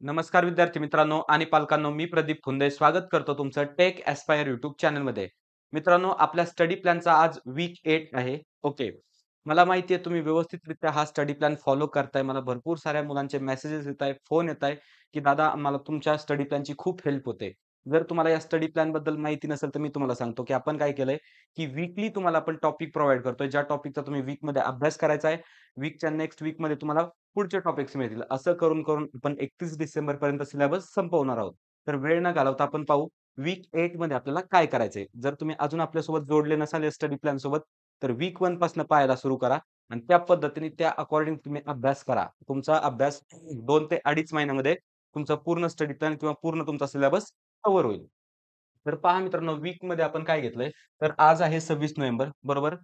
नमस्कार विद्यार्थी मित्रांनो आणि पालकांनो, मी प्रदीप फुंदे स्वागत करतो तुमचं टेक एस्पायर यूट्यूब चॅनलमध्ये. मित्रांनो, आपल्या स्टडी प्लॅनचा आज वीक 8 आहे. ओके. मला माहिती आहे तुम्ही व्यवस्थितरित्या हा स्टडी प्लॅन फॉलो करताय. मला भरपूर साऱ्या मुलांचे मेसेजेस येत आहेत, फोन येत आहे, की दादा मला तुमच्या स्टडी प्लॅनची खूप हेल्प होते. जर तुम्हाला या स्टडी प्लॅनबद्दल माहिती नसेल तर मी तुम्हाला सांगतो, की आपण काय केलंय, की वीकली तुम्हाला आपण टॉपिक प्रोव्हाईड करतोय. ज्या टॉपिकचा तुम्ही वीकमध्ये अभ्यास करायचा आहे, वीकच्या नेक्स्ट वीकमध्ये तुम्हाला पुढचे टॉपिक्स मिळतील. असं करून आपण 31 डिसेंबरपर्यंत सिलेबस संपवणार आहोत. तर वेळ न घालवता आपण पाहू वीक 8 मध्ये आपल्याला काय करायचंय. जर तुम्ही अजून आपल्यासोबत जोडले नसाल या स्टडी प्लॅन सोबत, तर वीक 1 पासून पाहायला सुरू करा आणि त्या पद्धतीने त्या अकॉर्डिंग तुम्ही अभ्यास करा. तुमचा अभ्यास 2 ते 2.5 महिन्यामध्ये तुमचा पूर्ण स्टडी प्लॅन किंवा पूर्ण तुमचा सिलेबस कव्हर होईल. तर पहा मित्रांनो, वीकमध्ये आपण काय घेतलंय, तर आज आहे 26 नोव्हेंबर, बरोबर?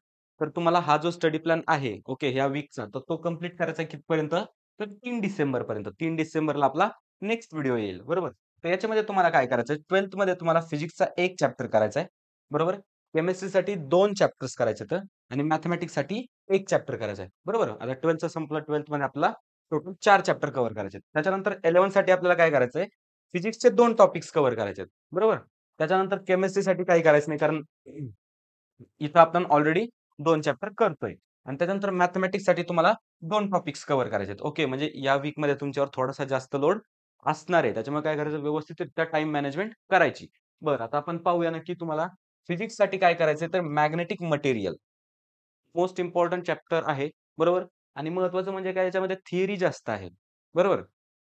तर तुम्हाला हा जो स्टडी प्लॅन आहे, ओके, ह्या वीकचा, तर तो कंप्लीट करायचा आहे कितपर्यंत? तर 3 डिसेंबरपर्यंत. 3 डिसेंबरला आपला नेक्स्ट व्हिडिओ येईल, बरोबर? तर याच्यामध्ये तुम्हाला काय करायचंय, 12th मध्ये तुम्हाला फिजिक्सचा 1 चॅप्टर करायचा आहे, बरोबर? केमिस्ट्रीसाठी 2 चॅप्टर्स करायचे आहेत आणि मॅथेमॅटिक्ससाठी 1 चॅप्टर करायचा आहे, बरोबर? आता 12th संपलं, 12th मध्ये आपला टोटल 4 चॅप्टर कव्हर करायचे आहेत. त्याच्यानंतर 11th साठी आपल्याला काय करायचंय, फिजिक्सचे 2 टॉपिक्स कव्हर करायचे आहेत, बरोबर? त्याच्यानंतर केमिस्ट्रीसाठी काही करायचं नाही कारण इथं आपण ऑलरेडी 2 चॅप्टर करतोय आणि त्याच्यानंतर मॅथेमॅटिक्ससाठी तुम्हाला 2 टॉपिक्स कव्हर करायचे आहेत. ओके, म्हणजे या वीकमध्ये तुमच्यावर थोडासा जास्त लोड असणार आहे. त्याच्यामुळे काय करायचं, व्यवस्थितरित्या टाईम मॅनेजमेंट करायची. बरं, आता आपण पाहूया नक्की तुम्हाला फिजिक्ससाठी काय करायचंय, तर magnetic material most important chapter आहे, बरोबर? आणि महत्त्वाचं म्हणजे काय, याच्यामध्ये थिअरी जास्त आहे, बरोबर?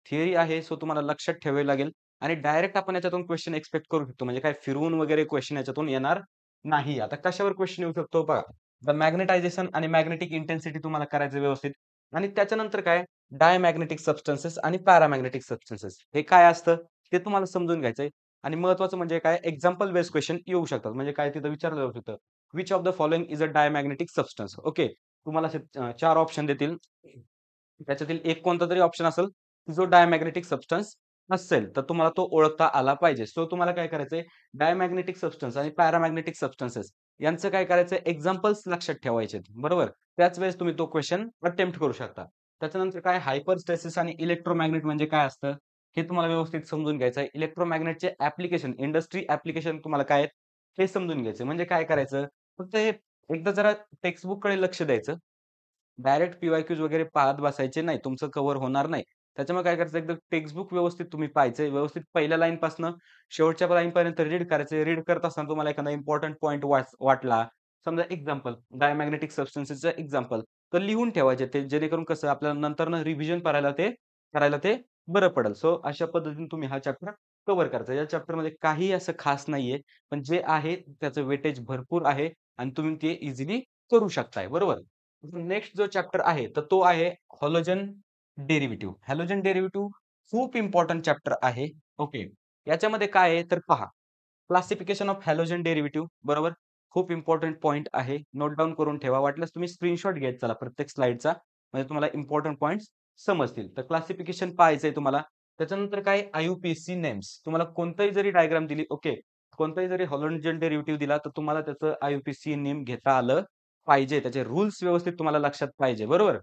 थिअरी आहे, सो तुम्हाला लक्षात ठेवावी लागेल आणि डायरेक्ट आपण याच्यातून क्वेश्चन एक्स्पेक्ट करू शकतो. म्हणजे काय फिरवून वगैरे क्वेश्चन याच्यातून येणार नाही. आता कशावर क्वेश्चन येऊ शकतो पहा. द मॅग्नेटायझेशन आणि मॅग्नेटिक इंटेन्सिटी तुम्हाला करायचं व्यवस्थित आणि त्याच्यानंतर काय डायमॅग्नेटिक सबस्टन्सेस आणि पॅरामॅग्नेटिक सबस्टन्सेस हे काय असतं ते तुम्हाला समजून घ्यायचंय आणि महत्त्वाचं म्हणजे काय एक्झाम्पल बेस्ड क्वेश्चन येऊ शकतात. म्हणजे काय तिथं विचारलं जाऊ शकतं, which of the following is a diamagnetic substance? Okay. तुम्हाला असे 4 ऑप्शन देतील. त्याच्यातील एक कोणता तरी ऑप्शन असेल, जो डायमॅग्नेटिक सबस्टन्स असेल, तर तुम्हाला तो ओळखता आला पाहिजे. सो तुम्हाला काय करायचंय, डायमॅग्नेटिक सबस्टन्स आणि पॅरामॅग्नेटिक सबस्टन्सेस यांचं काय करायचंय, एक्झाम्पल्स लक्षात ठेवायचे आहेत, बरोबर? त्याच वेळेस तुम्ही तो क्वेश्चन अटेम्प्ट करू शकता. त्याच्यानंतर काय हायपरस्टेसिस आणि इलेक्ट्रोमॅग्नेट म्हणजे काय असतं, हे तुम्हाला व्यवस्थित समजून घ्यायचं आहे. इलेक्ट्रोमॅग्नेटचे ॲप्लिकेशन, इंडस्ट्री ॲप्लिकेशन तुम्हाला काय आहेत, हे समजून घ्यायचं. म्हणजे काय करायचं, फक्त हे एकदा जरा टेक्स्ट बुककडे लक्ष द्यायचं. डायरेक्ट पी-वाय-क्यूज वगैरे पाहत बसायचे नाही. तुमचं कव्हर होणार नाही. त्याच्यामुळे काय करायचं, एकदम टेक्स्ट बुक व्यवस्थित तुम्ही पाहायचंय. व्यवस्थित पहिल्या लाईनपासनं शेवटच्या लाईनपर्यंत रीड करायचंय. रीड करत असताना तुम्हाला एखादा इम्पोर्टंट पॉइंट वाटला, समजा एक्झाम्पल डायमॅग्नेटिक सबस्टन्सेसचं एक्झाम्पल, तर लिहून ठेवायचे ते, जेणेकरून कसं आपल्याला नंतरनं रिव्हिजन करायला ते बरं पडेल. सो अशा पद्धतीने तुम्ही हा चॅप्टर कव्हर करायचा. या चॅप्टरमध्ये काहीही असं खास नाहीये, पण जे आहे त्याचं वेटेज भरपूर आहे आणि तुम्ही ते इझिली करू शकताय, बरोबर? नेक्स्ट जो चॅप्टर आहे, तर तो आहे हॅलोजन डेरिव्हेटिव्ह. हॅलोजन डेरिव्हेटिव्ह खूप इम्पोर्टंट चॅप्टर आहे. ओके. याच्यामध्ये काय आहे तर पहा, क्लासिफिकेशन ऑफ हॅलोजन डेरिव्हेटिव्ह, बरोबर? खूप इम्पोर्टंट पॉइंट आहे. नोट डाउन करून ठेवा. वाटल्यास तुम्ही स्क्रीनशॉट घेत चला प्रत्येक स्लाइडचा, म्हणजे तुम्हाला इम्पोर्टंट पॉइंट्स समजतील. तर क्लासिफिकेशन पाहायचंय तुम्हाला. त्याच्यानंतर काय आय-यू-पी-सी नेम्स. तुम्हाला कोणताही जरी डायग्राम दिली, ओके, कोणताही जरी हॅलोजन डेरिव्हेटिव्ह दिला, तर तुम्हाला त्याचं आय-यू-पी-सी नेम घेता आलं पाहिजे. त्याचे रूल्स व्यवस्थित तुम्हाला लक्षात पाहिजे, बरोबर?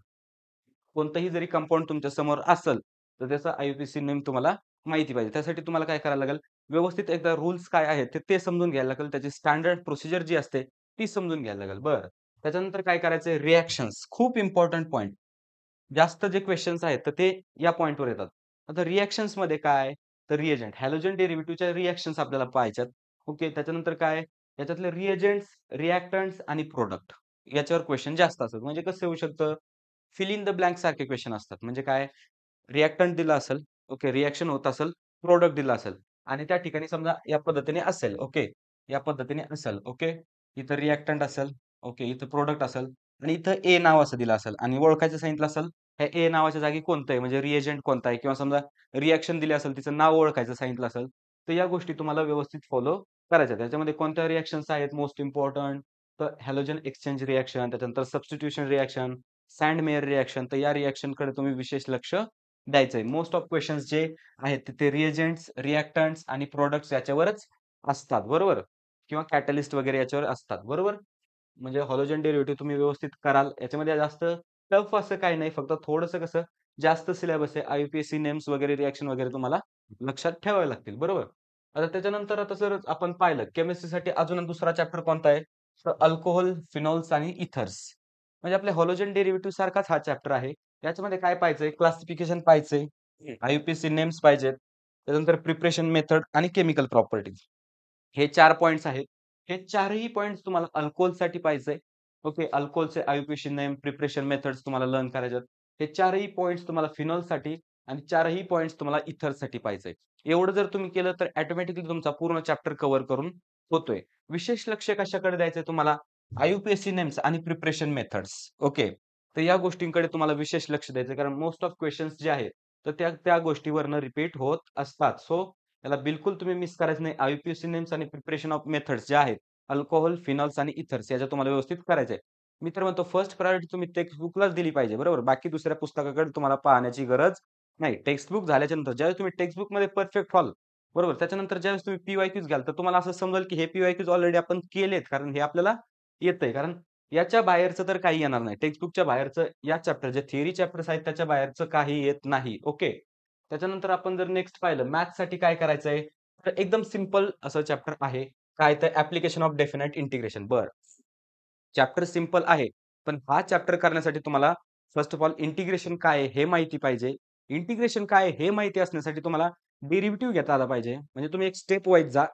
कोणतंही जरी कंपाउंड तुमच्या समोर असेल, तर त्याचा आय-यू-पी-सी नेम तुम्हाला माहिती पाहिजे. त्यासाठी तुम्हाला काय करायला लागेल, व्यवस्थित एकदा रूल्स काय आहेत ते समजून घ्यायला लागेल. त्याची स्टँडर्ड प्रोसिजर जी असते, ती समजून घ्यायला लागेल. बरं. त्याच्यानंतर काय करायचंय, रिएक्शन्स खूप इम्पोर्टंट पॉइंट. जास्त जे क्वेशन्स आहेत, तर ते या पॉइंटवर येतात. आता रिएक्शन्समध्ये काय, तर रिएजंट, हॅलोजन डेरिव्हेटिव्हच्या रिएक्शन्स आपल्याला पाहायच्यात. ओके. त्याच्यानंतर काय, याच्यातले रिएजंट्स, रिएक्टंट्स आणि प्रॉडक्ट याच्यावर क्वेशन जास्त असतात. म्हणजे कसं येऊ शकतं, फिल इन द ब्लँक सारखे क्वेशन असतात. म्हणजे काय, रिएक्टंट दिला असेल, ओके, रिएक्शन होत असेल, प्रॉडक्ट दिला असेल आणि त्या ठिकाणी समजा या पद्धतीने असेल, ओके, या पद्धतीने असेल, ओके. इथं रिएक्टंट असेल, ओके, इथं प्रॉडक्ट असेल आणि इथं ए नाव असं दिलं असेल आणि ओळखायचं सांगितलं असेल, ह्या ए नावाच्या जागी कोणतं आहे, म्हणजे रिएजंट कोणता आहे किंवा समजा रिएक्शन दिली असेल, तिचं नाव ओळखायचं सांगितलं असेल, तर या गोष्टी तुम्हाला व्यवस्थित फॉलो करायच्या. त्याच्यामध्ये कोणत्या रिएक्शन्स आहेत मोस्ट इम्पोर्टंट, तर हॅलोजन एक्सचेंज रिएक्शन, त्याच्यानंतर substitution reaction, Sandmeyer reaction. तर या रिएक्शनकडे तुम्ही विशेष लक्ष द्यायचंय. मोस्ट ऑफ क्वेशन्स जे आहेत ते रिएजंट्स, रिएक्टंट्स आणि प्रॉडक्ट्स याच्यावरच असतात, बरोबर? किंवा कॅटलिस्ट वगैरे याच्यावर असतात, बरोबर? म्हणजे हॅलोजन डेरिव्हेटिव्ह तुम्ही व्यवस्थित कराल. याच्यामध्ये जास्त टफ असं काही नाही. फक्त थोडंसं कसं जास्त सिलेबस आहे. आय-यू-पी-एस-सी नेम्स वगैरे, रिएक्शन वगैरे तुम्हाला लक्षात ठेवावे लागतील, बरोबर? आता त्याच्यानंतर आता जर आपण पाहिलं केमिस्ट्रीसाठी अजून दुसरा चॅप्टर कोणता आहे? तर अल्कोहोल, फिनॉल्स आणि इथर्स. म्हणजे आपल्या हॅलोजन डेरिव्हेटिव्ह सारखाच हा चॅप्टर आहे. याच्यामध्ये काय पाहायचंय? क्लासिफिकेशन पाहायचंय, आय-यू-पी-एस-सी नेम्स पाहिजेत, त्यानंतर प्रिपरेशन मेथड आणि केमिकल प्रॉपर्टीज. हे 4 पॉइंट्स आहेत. हे 4ही पॉइंट्स तुम्हाला अल्कोहलसाठी पाहिजे. ओके. अल्कोहलचे आय-यू-पी-एस-सी नेम, प्रिपरेशन मेथड्स तुम्हाला लर्न करायचे आहेत. हे 4ही पॉइंट्स तुम्हाला फिनॉलसाठी आणि 4ही पॉइंट्स तुम्हाला इथरसाठी पाहिजे. एवढं जर तुम्ही केलं तर ऑटोमॅटिकली तुमचा पूर्ण चॅप्टर कव्हर करून होतोय. विशेष लक्ष कशाकडे द्यायचंय तुम्हाला? आय-यू-पी-एस-सी नेम्स आणि प्रिपरेशन मेथड्स. ओके. तर या गोष्टींकडे तुम्हाला विशेष लक्ष द्यायचं कारण मोस्ट ऑफ क्वेशन्स जे आहेत, तर त्या त्या गोष्टीवरनं रिपीट होत असतात. सो त्याला बिलकुल तुम्ही मिस करायचं नाही. आय-यू-पी-एस-सी नेम्स आणि प्रिपरेशन ऑफ मेथड्स जे आहेत, अल्कोहल, फिनॉल्स आणि इथर्स याच्या तुम्हाला व्यवस्थित करायचं आहे. मी तर म्हणतो फर्स्ट प्रायोरिटी तुम्ही टेक्स्ट बुकलाच दिली पाहिजे, बरोबर? बाकी दुसऱ्या पुस्तकाकडे तुम्हाला पाहण्याची गरज नाही. टेक्स्ट बुक झाल्याच्या नंतर ज्यावेळेस तुम्ही टेक्स्ट बुकमध्ये परफेक्ट व्हाल, बरोबर? त्याच्यानंतर ज्यावेळेस तुम्ही पी-वाय-क्यूज घ्याल, तर तुम्हाला असं समजेल की हे पी-वाय-क्यूज ऑलरेडी आपण केलेत. कारण हे आपल्याला येतंय. कारण याच्या बाहेरचं तर काही येणार नाही. टेक्स्ट बुकच्या बाहेरचं या चॅप्टर जे थिअरी चॅप्टर्स आहेत त्याच्या बाहेरचं काही येत नाही. ओके. त्याच्यानंतर आपण जर नेक्स्ट पाहिलं मॅथ्ससाठी काय करायचंय? तर एकदम सिंपल असं चॅप्टर आहे. काय तर ॲप्लिकेशन ऑफ डेफिनाइट इंटिग्रेशन. बरं. चॅप्टर सिंपल आहे. पण हा चॅप्टर करण्यासाठी तुम्हाला फर्स्ट ऑफ ऑल इंटिग्रेशन काय आहे हे माहिती पाहिजे. इंटिग्रेशन काय आहे हे माहिती असण्यासाठी तुम्हाला डेरिव्हेटिव्ह घेता आला पाहिजे. म्हणजे तुम्ही एक स्टेप वाईज जा.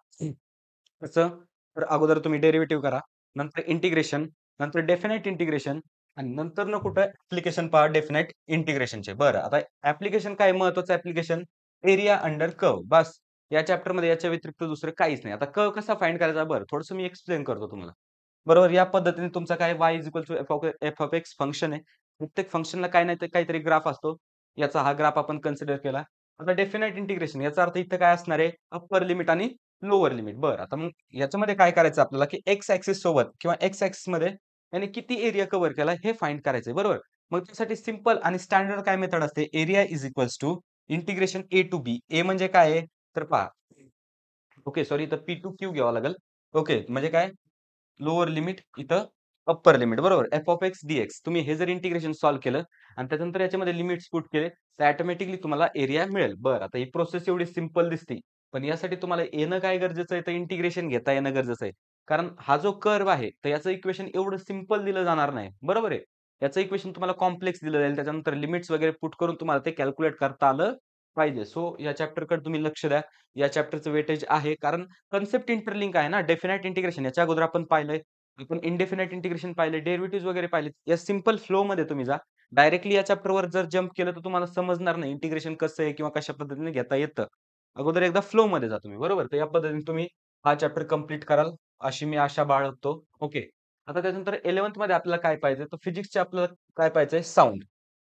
कसं? तर अगोदर तुम्ही डेरिव्हेटिव्ह करा. नंतर इंटिग्रेशन, नंतर डेफिनाइट इंटिग्रेशन आणि नंतर ना कुठं ॲप्लिकेशन पहा डेफिनाइट इंटिग्रेशनचे. बरं, आता ॲप्लिकेशन काय महत्त्वाचं ॲप्लिकेशन? एरिया अंडर कर्व्ह बस. या चॅप्टरमध्ये याच्या व्यतिरिक्त दुसरं काहीच नाही. आता कर्व्ह कसा फाइंड करायचा? बरं, थोडंसं मी एक्सप्लेन करतो तुम्हाला. बरोबर, या पद्धतीने तुमचा काय एफ ऑफ एक्स फंक्शन आहे. प्रत्येक फंक्शनला काही नाही तर काहीतरी ग्राफ असतो. याचा हा ग्राफ आपण कन्सिडर केला. आता डेफिनाइट इंटिग्रेशन याचा अर्थ इथं काय असणार आहे? अप्पर लिमिट आणि लोवर लिमिट. बरं, आता मग याच्यामध्ये काय करायचं आपल्याला, की एक्स ॲक्सिस सोबत किंवा एक्स ॲक्सिसमध्ये याने किती एरिया कव्हर केला हे फाइंड करायचंय, बरोबर? मग त्यासाठी सिंपल आणि स्टँडर्ड काय मेथड असते? Area is equals to integration a to b. A म्हणजे काय आहे? तर पहा. ओके, सॉरी इथं पी टू क्यू घ्यावं लागेल. ओके, म्हणजे काय? लोअर लिमिट इथं अप्पर लिमिट बरोबर. एफ ऑफ एक्स डी-एक्स तुम्ही हे जर इंटिग्रेशन सॉल्व्ह केलं आणि त्याच्यानंतर याच्यामध्ये लिमिट्स पुट केले, तर ऑटोमॅटिकली तुम्हाला एरिया मिळेल. बरं, आता ही प्रोसेस एवढी सिंपल दिसते. पण यासाठी तुम्हाला येणं काय गरजेचं आहे? तर इंटिग्रेशन घेता येणं गरजेचं आहे. कारण हा जो कर्व्ह आहे, तर याचं इक्वेशन एवढं सिंपल दिलं जाणार नाही. बरोबर आहे. याचं इक्वेशन तुम्हाला कॉम्प्लेक्स दिलं जाईल. त्याच्यानंतर लिमिट्स वगैरे पुट करून तुम्हाला ते कॅल्क्युलेट करता आलं पाहिजे. सो या चॅप्टरकडे तुम्ही लक्ष द्या. या चॅप्टरचं वेटेज आहे कारण कन्सेप्ट इंटरलिंक आहे ना. डेफिनाइट इंटिग्रेशन याच्या अगोदर आपण पाहिलंय. आपण इनडेफिनाइट इंटिग्रेशन पाहिले, डेरिव्हेटिव्हज वगैरे पाहिले. या सिंपल फ्लोमध्ये तुम्ही जा. डायरेक्टली या चॅप्टरवर जर जंप केलं तर तुम्हाला समजणार नाही इंटिग्रेशन कसं आहे किंवा कशा पद्धतीने घेता येतं. अगोदर एकदा फ्लोमध्ये जा तुम्ही, बरोबर? तर या पद्धतीने तुम्ही हा चॅप्टर कंप्लीट कराल, अशी मी आशा बाळगतो. ओके. आता त्याच्यानंतर 11th मध्ये आपल्याला काय पाहिजे? तर फिजिक्सचे आपल्याला काय पाहिजे? साउंड.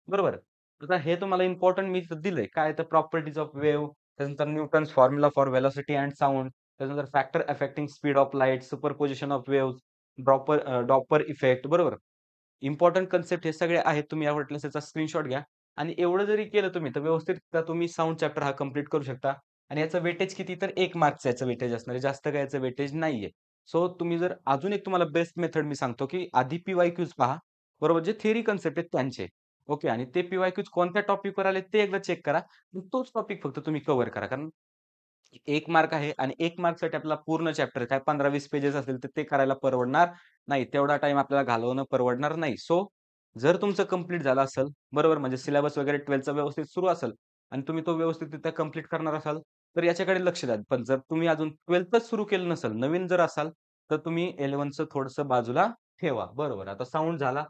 बरोबर. आता हे तुम्हाला इम्पोर्टंट मी इथं दिलंय. काय तर प्रॉपर्टीज ऑफ वेव्ह, त्याच्यानंतर Newton's formula for velocity and sound, त्याच्यानंतर factor affecting speed of light, superposition of waves, Doppler effect बरोबर. इम्पोर्टंट कन्सेप्ट हे सगळे आहेत. तुम्ही या वाटल्यास याचा स्क्रीनशॉट घ्या आणि एवढं जरी केलं तुम्ही तर व्यवस्थितरित्या तुम्ही साउंड चॅप्टर हा कंप्लीट करू शकता आणि याचं वेटेज किती तर 1 मार्क्सचं याचं वेटेज असणार आहे. जास्त काय याचं वेटेज नाहीये. सो तुम्ही जर अजून एक तुम्हाला बेस्ट मेथड मी सांगतो, की आधी पी-वाय-क्यूज पहा. बरोबर. जे थिअरी कन्सेप्ट आहेत त्यांचे. ओके आणि ते पी-वाय-क्यूज कोणत्या टॉपिकवर आले ते एकदा चेक करा. मग तोच टॉपिक फक्त तुम्ही कव्हर करा. कारण 1 मार्क आहे आणि 1 मार्कसाठी आपल्याला पूर्ण चॅप्टर काय 15-20 पेजेस असतील तर ते करायला परवडणार नाही. तेवढा टाईम आपल्याला घालवणं परवडणार नाही. सो जर तुमचं कंप्लीट झालं असेल, बरोबर म्हणजे सिलेबस वगैरे 12चा व्यवस्थित सुरू असेल आणि तुम्ही तो व्यवस्थितरित्या कंप्लीट करणार असाल, तर याच्याकडे लक्ष द्या. पण जर तुम्ही अजून 12थच सुरू केलं नसेल, नवीन जर असाल, तर तुम्ही 11चं थोडंसं बाजूला ठेवा. बरोबर. आता साउंड झाला.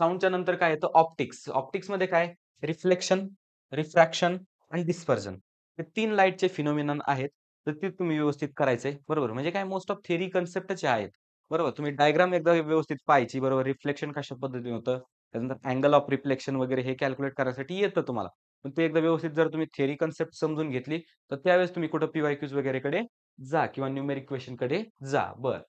साउंडच्या नंतर काय येतं? ऑप्टिक्स. ऑप्टिक्समध्ये काय? रिफ्लेक्शन, रिफ्रॅक्शन आणि डिस्पर्जन. हे 3 लाईटचे फिनोमिनन आहेत. तर ते तुम्ही व्यवस्थित करायचंय. बरोबर. म्हणजे काय मोस्ट ऑफ थिअरी कन्सेप्टच आहेत. बरोबर. तुम्ही डायग्राम एकदा व्यवस्थित पाहायची. बरोबर. रिफ्लेक्शन कशा पद्धतीने होतं. त्यानंतर अँगल ऑफ रिफ्लेक्शन वगैरे हे कॅल्क्युलेट करायसाठी येतं तुम्हाला. पण ते एकदा व्यवस्थित जर तुम्ही थिअरी कन्सेप्ट समजून घेतली, तर त्यावेळेस तुम्ही कुठं पी-वाय-क्यूज वगैरेकडे जा किंवा न्यूमेरिक क्वेशनकडे जा. बरं.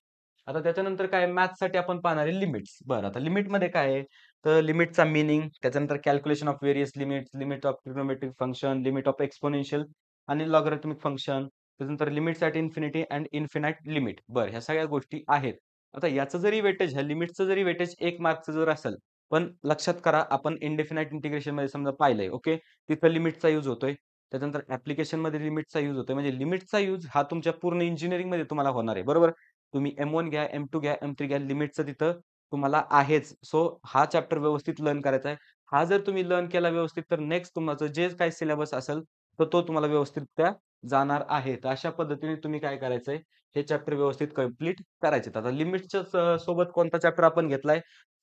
आता त्याच्यानंतर काय मॅथ्ससाठी आपण पाहणार आहे लिमिट्स. बरं. आता लिमिटमध्ये काय आहे? तर लिमिटचा मीनिंग, त्याच्यानंतर calculation of various limits, limit of trigonometric function, limit of exponential आणि लॉगॅरिथमिक फंक्शन, त्याच्यानंतर limits at infinity and infinite limit. बरं, ह्या सगळ्या गोष्टी आहेत. आता याचं जरी वेटेज ह्या लिमिटचं जरी वेटेज 1 मार्कचं जर असेल, पण लक्षात करा आपण इनडेफिनाइट इंटिग्रेशनमध्ये समजा पाहिलंय, ओके. तिथं लिमिटचा यूज होतोय. त्याच्यानंतर ॲप्लिकेशनमध्ये लिमिटचा यूज होतोय. म्हणजे लिमिटचा यूज हा तुमच्या पूर्ण इंजिनिअरिंगमध्ये तुम्हाला होणार आहे, बरोबर? तुम्ही M1 घ्या, M2 घ्या, M3 घ्या, लिमिटचं तिथं तुम्हाला आहेच. सो हा चॅप्टर व्यवस्थित लर्न करायचा आहे. हा जर तुम्ही लर्न केला व्यवस्थित, तर नेक्स्ट तुमचं जे काही सिलेबस असेल, तर तो तुम्हाला व्यवस्थितरित्या जाणार आहे. तर अशा पद्धतीने तुम्ही काय करायचंय, हे चॅप्टर व्यवस्थित कंप्लीट करायचे. आता लिमिटच्या सोबत कोणता चॅप्टर आपण घेतलाय?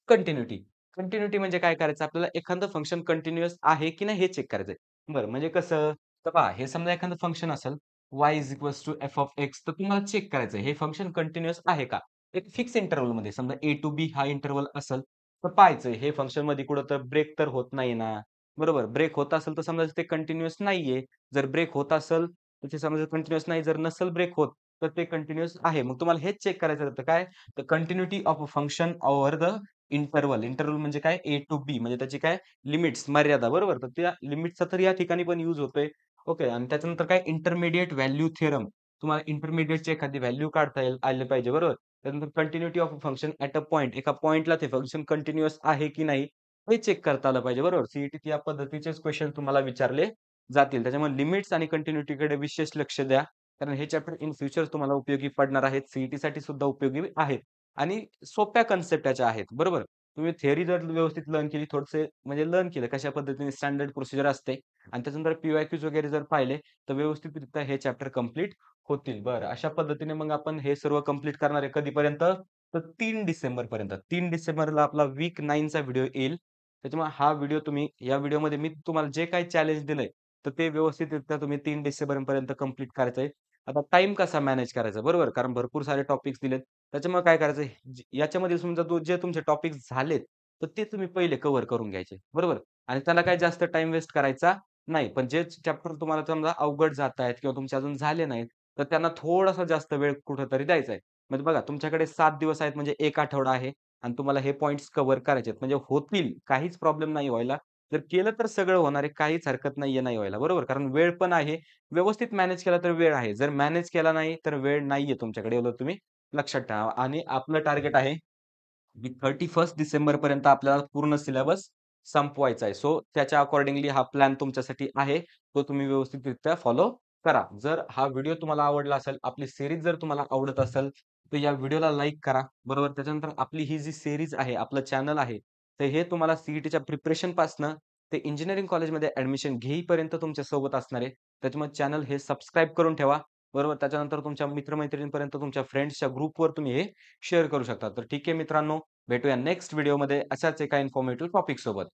कंटिन्यूटी. कंटिन्यूटी म्हणजे काय करायचं आपल्याला एखादं फंक्शन कंटिन्युअस आहे की नाही हे चेक करायचंय. बरं म्हणजे कसं? तर पहा हे समजा एखादं फंक्शन असेल y=f(x) तर तुम्हाला चेक करायचंय हे फंक्शन कंटिन्युअस आहे का? एक फिक्स इंटरव्हलमध्ये समजा a टू b हा इंटरव्हल असेल, तर पाहायचं हे फंक्शनमध्ये कुठं तर ब्रेक तर होत नाही ना? बरोबर. ब्रेक होत असेल तर समजायचं ते कंटिन्युअस नाहीये. जर ब्रेक होत असेल, तर ते समजायचं कंटिन्युअस नाही. जर नसेल ब्रेक होत, तर ते कंटिन्युअस आहे. मग तुम्हाला हेच चेक करायचं होतं काय? The continuity of a function over the interval. Interval म्हणजे काय? A टू B म्हणजे त्याची काय? लिमिट्स, मर्यादा बरोबर. तर त्या लिमिटचा तर या ठिकाणी पण यूज होतोय. ओके आणि त्याच्यानंतर काय इंटरमिडिएट व्हॅल्यू थिअरम. तुम्हाला इंटरमिडिएटची एखादी व्हॅल्यू काढता आली पाहिजे बरोबर. त्यानंतर continuity of a function at a point. एका पॉइंटला ते फंक्शन कंटिन्युअस आहे की नाही हे चेक करता आलं पाहिजे बरोबर. सीईटीत या पद्धतीचेच क्वेशन तुम्हाला विचारले जातील. त्याच्यामुळे लिमिट्स आणि कंटिन्यूटीकडे विशेष लक्ष द्या. कारण हे चॅप्टर इन फ्युचर तुम्हाला उपयोगी पडणार आहेत. सीईटीसाठी सुद्धा उपयोगी आहेत आणि सोप्या कन्सेप्ट याच्या आहेत बरोबर. तुम्ही थिअरी जर व्यवस्थित लर्न केली, थोडेसे म्हणजे लर्न केलं कशा पद्धतीने स्टँडर्ड प्रोसिजर असते आणि त्याच्यानंतर पी-वाय-क्यूज वगैरे जर पाहिले, तर व्यवस्थितरित्या हे चॅप्टर कंप्लीट होतील. बरं, अशा पद्धतीने मग आपण हे सर्व कंप्लीट करणार आहे कधीपर्यंत? तर 3 डिसेंबरपर्यंत. 3 डिसेंबरला आपला वीक 9 चा व्हिडिओ येईल. त्याच्यामुळे हा व्हिडिओ तुम्ही या व्हिडिओमध्ये मी तुम्हाला जे काही चॅलेंज दिलंय, तर ते व्यवस्थितरित्या तुम्ही 3 डिसेंबरपर्यंत कंप्लीट करायचंय. आता टाईम कसा मॅनेज करायचा बरोबर? कारण भरपूर सारे टॉपिक्स दिलेत. त्याच्यामुळे काय करायचं याच्यामध्ये समजा जे तुमचे टॉपिक्स झालेत, तर ते तुम्ही पहिले कव्हर करून घ्यायचे, बरोबर? आणि त्याला काही जास्त टाईम वेस्ट करायचा नाही. पण जे चॅप्टर तुम्हाला समजा अवघड जातायत किंवा तुमचे अजून झाले नाहीत, तर त्यांना थोडासा जास्त वेळ कुठेतरी द्यायचा आहे. म्हणजे बघा तुमच्याकडे 7 दिवस आहेत म्हणजे 1 आठवडा आहे आणि तुम्हाला हे पॉइंट्स कव्हर करायचे आहेत. म्हणजे होतील, काहीच प्रॉब्लेम नाही व्हायला. जर केलं तर सगळं होणार आहे, काहीच हरकत नाहीये नाही व्हायला, बरोबर? कारण वेळ पण आहे. व्यवस्थित मॅनेज केला तर वेळ आहे. जर मॅनेज केला नाही, तर वेळ नाहीये तुमच्याकडे एवढं तुम्ही लक्षात ठेवा आणि आपलं टार्गेट आहे, की 31 डिसेंबरपर्यंत आपल्याला पूर्ण सिलेबस संपवायचा आहे. सो त्याच्या अकॉर्डिंगली हा प्लॅन तुमच्यासाठी आहे. तो तुम्ही व्यवस्थितरित्या फॉलो करा. जर हा व्हिडिओ तुम्हाला आवडला असेल, आपली सीरीज जर तुम्हाला आवडत असेल, तर या व्हिडिओला लाईक करा. बरोबर. त्याच्यानंतर आपली ही जी सीरीज आहे, आपलं चॅनल आहे, तर हे तुम्हाला सीईटीच्या प्रिपरेशनपासनं ते इंजिनिअरिंग कॉलेजमध्ये ॲडमिशन घेईपर्यंत तुमच्या सोबत असणार आहे. त्याच्यामुळे चॅनल हे सबस्क्राईब करून ठेवा. बरोबर. त्याच्यानंतर तुमच्या मित्र-मैत्रिणींपर्यंत तुमच्या फ्रेंड्सच्या ग्रुपवर तुम्ही हे शेअर करू शकता. तर ठीक आहे मित्रांनो, भेटूया नेक्स्ट व्हिडिओमध्ये अशाच एका इन्फॉर्मेटिव्ह टॉपिक सोबत.